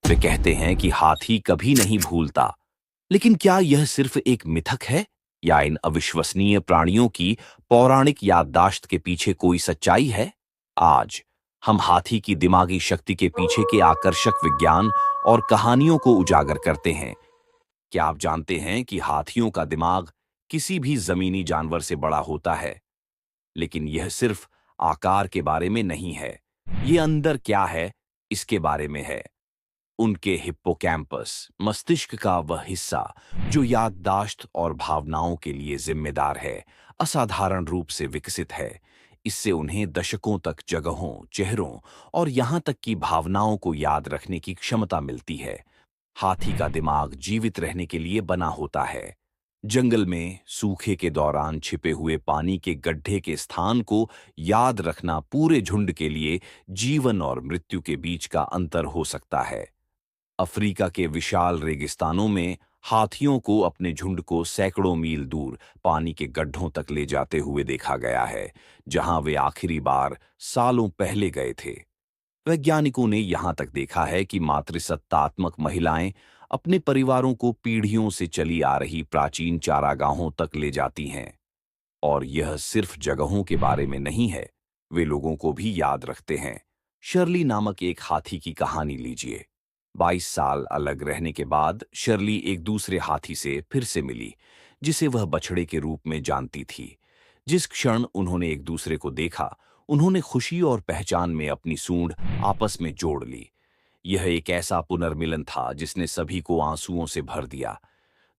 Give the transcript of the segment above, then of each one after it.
वे कहते हैं कि हाथी कभी नहीं भूलता, लेकिन क्या यह सिर्फ एक मिथक है या इन अविश्वसनीय प्राणियों की पौराणिक याददाश्त के पीछे कोई सच्चाई है? आज हम हाथी की दिमागी शक्ति के पीछे के आकर्षक विज्ञान और कहानियों को उजागर करते हैं। क्या आप जानते हैं कि हाथियों का दिमाग किसी भी जमीनी जानवर से बड़ा होता है? लेकिन यह सिर्फ आकार के बारे में नहीं है। ये अंदर क्या है, इसके बारे में है। उनके हिप्पोकैम्पस, मस्तिष्क का वह हिस्सा जो याददाश्त और भावनाओं के लिए जिम्मेदार है, असाधारण रूप से विकसित है। इससे उन्हें दशकों तक जगहों, चेहरों और यहां तक कि भावनाओं को याद रखने की क्षमता मिलती है। हाथी का दिमाग जीवित रहने के लिए बना होता है। जंगल में सूखे के दौरान छिपे हुए पानी के गड्ढे के स्थान को याद रखना पूरे झुंड के लिए जीवन और मृत्यु के बीच का अंतर हो सकता है। अफ्रीका के विशाल रेगिस्तानों में हाथियों को अपने झुंड को सैकड़ों मील दूर पानी के गड्ढों तक ले जाते हुए देखा गया है, जहां वे आखिरी बार सालों पहले गए थे। वैज्ञानिकों ने यहां तक देखा है कि मातृसत्तात्मक महिलाएं अपने परिवारों को पीढ़ियों से चली आ रही प्राचीन चारागाहों तक ले जाती हैं। और यह सिर्फ जगहों के बारे में नहीं है, वे लोगों को भी याद रखते हैं। शर्ली नामक एक हाथी की कहानी लीजिए। 22 साल अलग रहने के बाद शर्ली एक दूसरे हाथी से फिर से मिली, जिसे वह बछड़े के रूप में जानती थी। जिस क्षण उन्होंने एक दूसरे को देखा, उन्होंने खुशी और पहचान में अपनी सूंड आपस में जोड़ ली। यह एक ऐसा पुनर्मिलन था जिसने सभी को आंसुओं से भर दिया।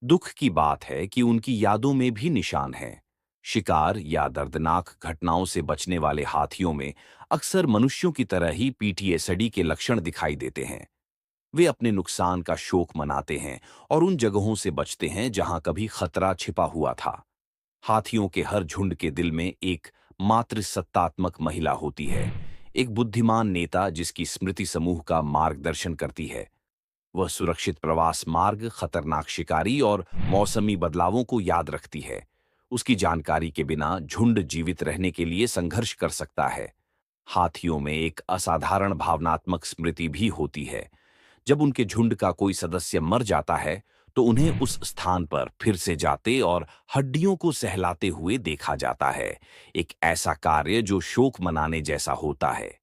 दुख की बात है कि उनकी यादों में भी निशान हैं। शिकार या दर्दनाक घटनाओं से बचने वाले हाथियों में अक्सर मनुष्यों की तरह ही पीटीएसडी के लक्षण दिखाई देते हैं। वे अपने नुकसान का शोक मनाते हैं और उन जगहों से बचते हैं जहां कभी खतरा छिपा हुआ था। हाथियों के हर झुंड के दिल में एक मातृसत्तात्मक महिला होती है, एक बुद्धिमान नेता जिसकी स्मृति समूह का मार्गदर्शन करती है। वह सुरक्षित प्रवास मार्ग, खतरनाक शिकारी और मौसमी बदलावों को याद रखती है। उसकी जानकारी के बिना झुंड जीवित रहने के लिए संघर्ष कर सकता है। हाथियों में एक असाधारण भावनात्मक स्मृति भी होती है। जब उनके झुंड का कोई सदस्य मर जाता है, तो उन्हें उस स्थान पर फिर से जाते और हड्डियों को सहलाते हुए देखा जाता है। एक ऐसा कार्य जो शोक मनाने जैसा होता है।